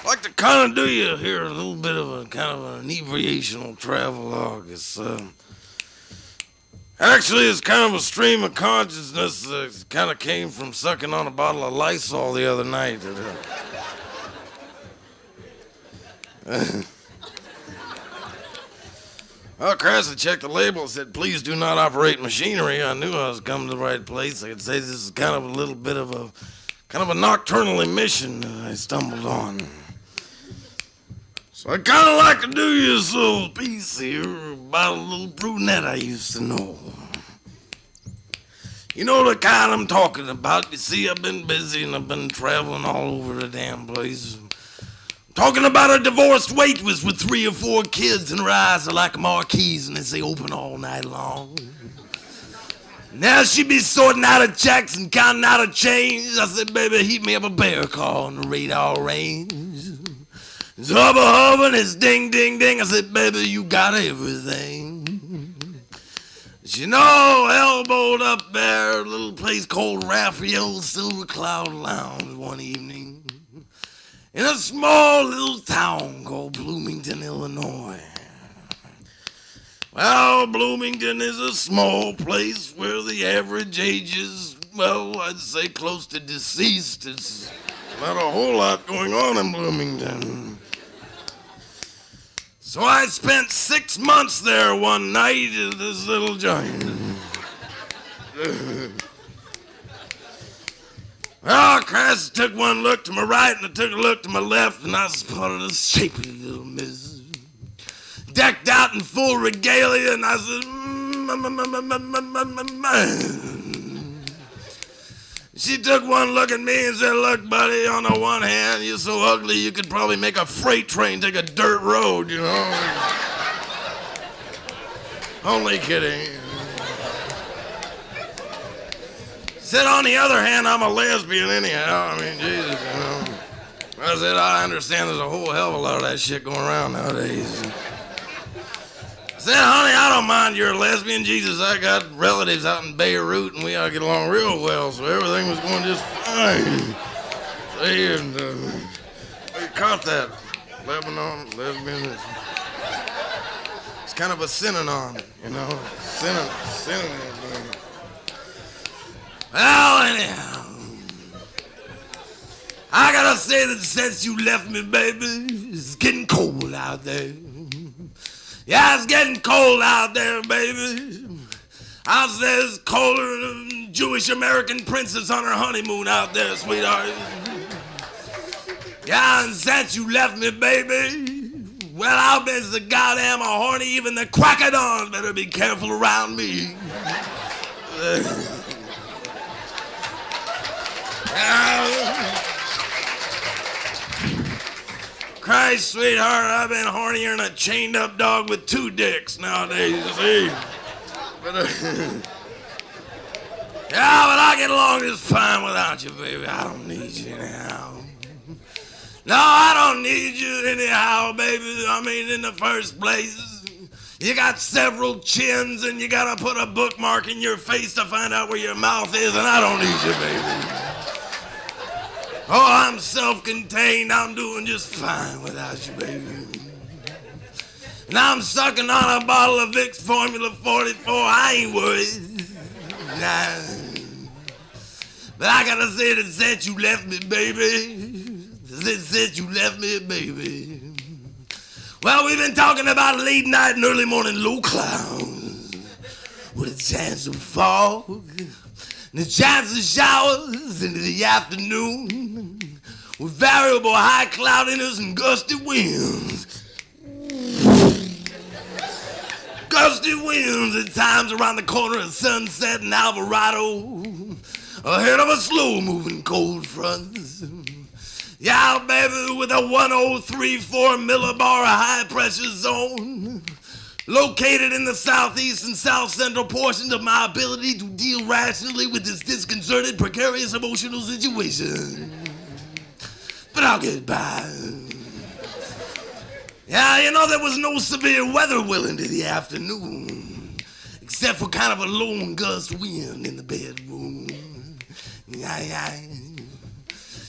like to kind of do you here a little bit of a kind of an inebriational travelogue. It's kind of a stream of consciousness that kind of came from sucking on a bottle of Lysol the other night. Well, Crass had checked the label and said, "Please do not operate machinery." I knew I was coming to the right place. I could say this is kind of a little bit of a nocturnal emission that I stumbled on. So I kind of like to do you this little piece here about a little brunette I used to know. You know the kind I'm talking about. You see, I've been busy and I've been traveling all over the damn place. Talking about a divorced waitress with 3 or 4 kids, and her eyes are like marquees and they say open all night long. Now she be sorting out her checks and counting out her change. I said, baby, heat me up a bear call on the radar range. It's hubba hubba and it's ding ding ding. I said, baby, you got everything. You know, elbowed up there, a little place called Raphael's Silver Cloud Lounge one evening in a small little town called Bloomington, Illinois. Well, Bloomington is a small place where the average age is, well, I'd say close to deceased. It's not a whole lot going on in Bloomington. So I spent 6 months there one night at this little joint. Well, Crass took one look to my right and I took a look to my left, and I spotted a shapely little miss, decked out in full regalia, and I said, She took one look at me and said, look, buddy, on the one hand, you're so ugly you could probably make a freight train take a dirt road, you know. Only kidding. Said, on the other hand, I'm a lesbian anyhow. I mean, Jesus, you know. I said, I understand there's a whole hell of a lot of that shit going around nowadays. Said, honey, I don't mind you're a lesbian. Jesus, I got relatives out in Beirut and we ought to get along real well, so everything was going just fine. See, and we caught that. Lebanon, lesbian. It's kind of a synonym, you know. Synonym. Well, anyhow, I gotta say that since you left me, baby, it's getting cold out there. Yeah, it's getting cold out there, baby. I say it's colder than a Jewish American princess on her honeymoon out there, sweetheart. Yeah, and since you left me, baby, well, I've been so goddamn horny, even the crack of dawn better be careful around me. Christ, sweetheart, I've been hornier than a chained-up dog with 2 dicks nowadays, you see. But, yeah, but I get along just fine without you, baby. I don't need you anyhow. No, I don't need you anyhow, baby. I mean, in the first place, you got several chins and you gotta put a bookmark in your face to find out where your mouth is, and I don't need you, baby. Oh, I'm self-contained. I'm doing just fine without you, baby. And I'm sucking on a bottle of Vicks Formula 44. I ain't worried. Nah. But I gotta say that since you left me, baby. Since you left me, baby. Well, we've been talking about late night and early morning low clouds with a chance of fog. And the chance of showers into the afternoon with variable high cloudiness and gusty winds. Gusty winds at times around the corner of Sunset and Alvarado, ahead of a slow-moving cold front. Yeah, baby, with a 1034 millibar high-pressure zone located in the southeast and south central portions of my ability to deal rationally with this disconcerted, precarious emotional situation. But I'll get by. Yeah, you know, there was no severe weather well into the afternoon, except for kind of a lone gust wind in the bedroom. Yeah.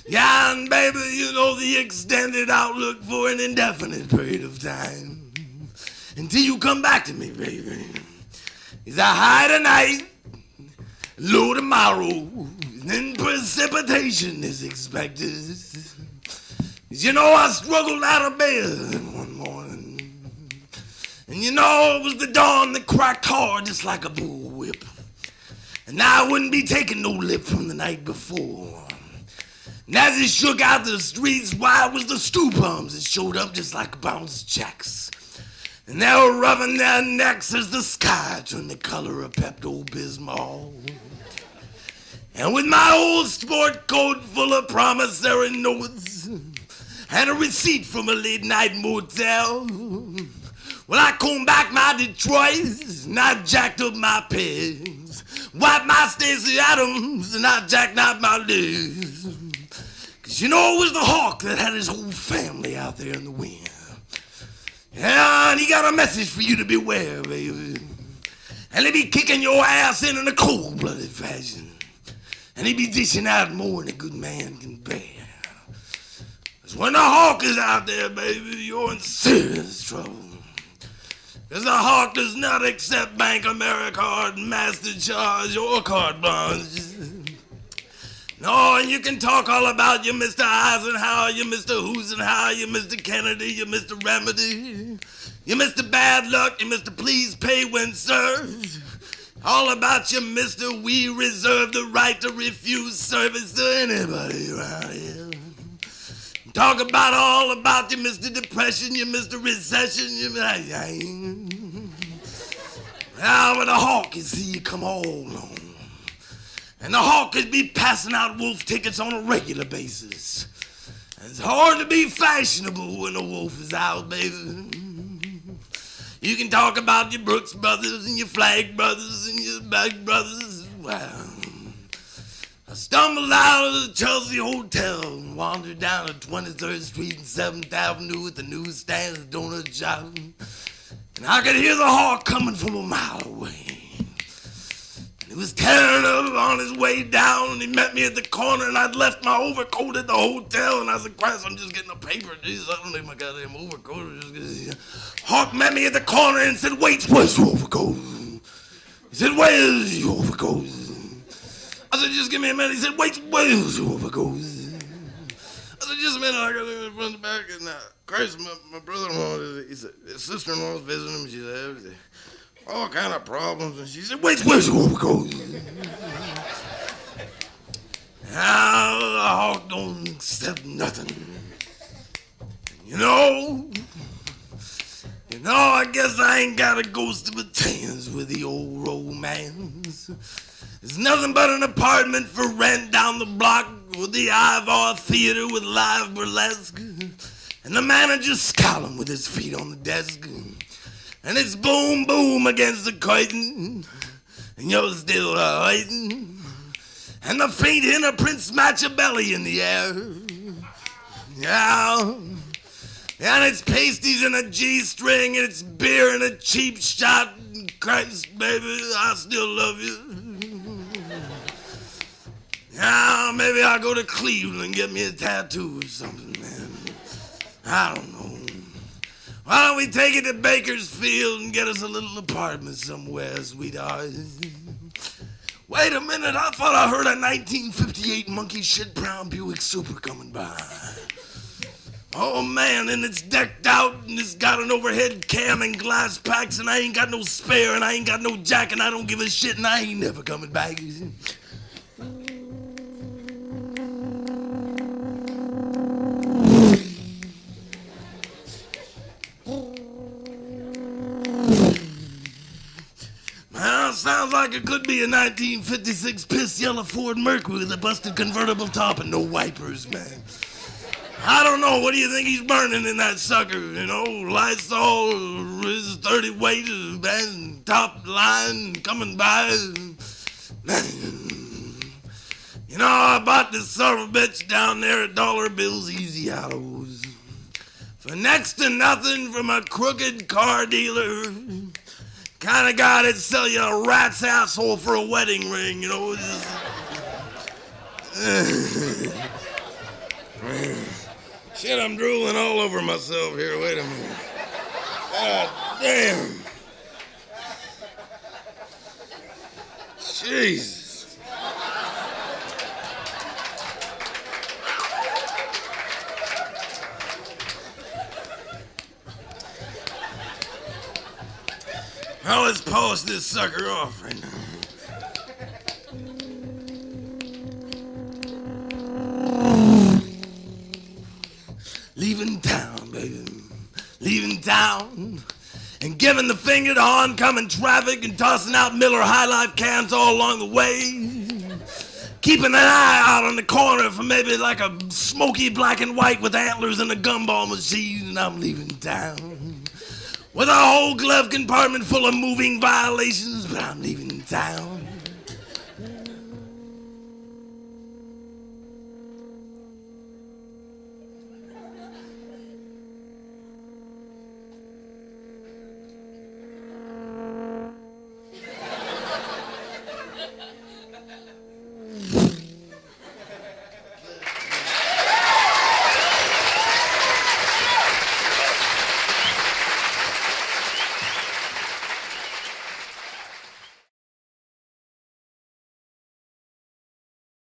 Yeah, and baby, you know the extended outlook for an indefinite period of time. Until you come back to me, baby. It's a high tonight, low tomorrow, and then precipitation is expected. You know, I struggled out of bed one morning, and you know, it was the dawn that cracked hard just like a bullwhip. And I wouldn't be taking no lip from the night before. And as it shook out the streets, why, it was the stew bums that showed up just like bounce jacks. And they were rubbing their necks as the sky turned the color of Pepto-Bismol. And with my old sport coat full of promissory notes and a receipt from a late-night motel, well, I combed back my Detroits and I jacked up my pegs, wiped my Stacey Adams and I jackknifed my legs. 'Cause you know it was the hawk that had his whole family out there in the wind. Yeah, and he got a message for you to beware, baby. And he be kicking your ass in a cold-blooded fashion. And he be dishing out more than a good man can bear. 'Cause when the hawk is out there, baby, you're in serious trouble. 'Cause the hawk does not accept Bank Americard, MasterCharge, or card bonds. No, and you can talk all about you, Mr. Eisenhower, you Mr. Husenhower, you Mr. Kennedy, you Mr. Remedy, you Mr. Bad Luck, you Mr. Please Pay When Served. All about you, Mr. We reserve the right to refuse service to anybody around here. Talk about all about you, Mr. Depression, you Mr. Recession, you now with a hawk, you see, you come all along. And the hawk could be passing out wolf tickets on a regular basis. And it's hard to be fashionable when a wolf is out, baby. You can talk about your Brooks Brothers and your Flag Brothers and your Back Brothers. Wow. I stumbled out of the Chelsea Hotel and wandered down to 23rd Street and 7th Avenue at the newsstand and the donut shop. And I could hear the hawk coming from a mile away. He was tearing up on his way down, and he met me at the corner, and I'd left my overcoat at the hotel, and I said, Christ, I'm just getting a paper. Jesus, I don't need my goddamn overcoat. Hawk met me at the corner and said, wait, where's your overcoat? He said, where's your overcoat? I said, just give me a minute. He said, wait, where's your overcoat? I said, just a minute, I got to run the back, and Christ, my brother-in-law, his sister-in-law's visiting him, she said, all kind of problems, and she said, wait, where's your overcoat? Now, the hawk don't accept nothing. You know, I guess I ain't got a ghost of a chance with the old romance. It's nothing but an apartment for rent down the block with the Ivor Theater with live burlesque, and the manager scowling with his feet on the desk. And it's boom, boom against the curtain, and you're still hiding. And the faint hint of Prince Machiavelli in the air. Yeah. And it's pasties and a G-string, and it's beer and a cheap shot. Christ, baby, I still love you. Yeah, maybe I'll go to Cleveland and get me a tattoo or something, man. I don't know. Why don't we take it to Bakersfield and get us a little apartment somewhere, sweetheart? Wait a minute, I thought I heard a 1958 monkey shit brown Buick Super coming by. Oh man, and it's decked out and it's got an overhead cam and glass packs and I ain't got no spare and I ain't got no jack and I don't give a shit and I ain't never coming back. Well, sounds like it could be a 1956 piss yellow Ford Mercury with a busted convertible top and no wipers, man. I don't know, what do you think he's burning in that sucker? You know, Lysol, his 30 weight, man, top line coming by. Man. You know, I bought this son of a bitch down there at Dollar Bill's Easy Hollows for next to nothing from a crooked car dealer. Kind of guy that'd sell you a rat's asshole for a wedding ring, you know. Man. Shit, I'm drooling all over myself here. Wait a minute. God damn. Jesus. Now let's polish this sucker off right now. Leaving town, baby. Leaving town. And giving the finger to oncoming traffic and tossing out Miller High Life cans all along the way. Keeping an eye out on the corner for maybe like a smoky black and white with antlers and a gumball machine. And I'm leaving town. With a whole glove compartment full of moving violations, but I'm leaving town.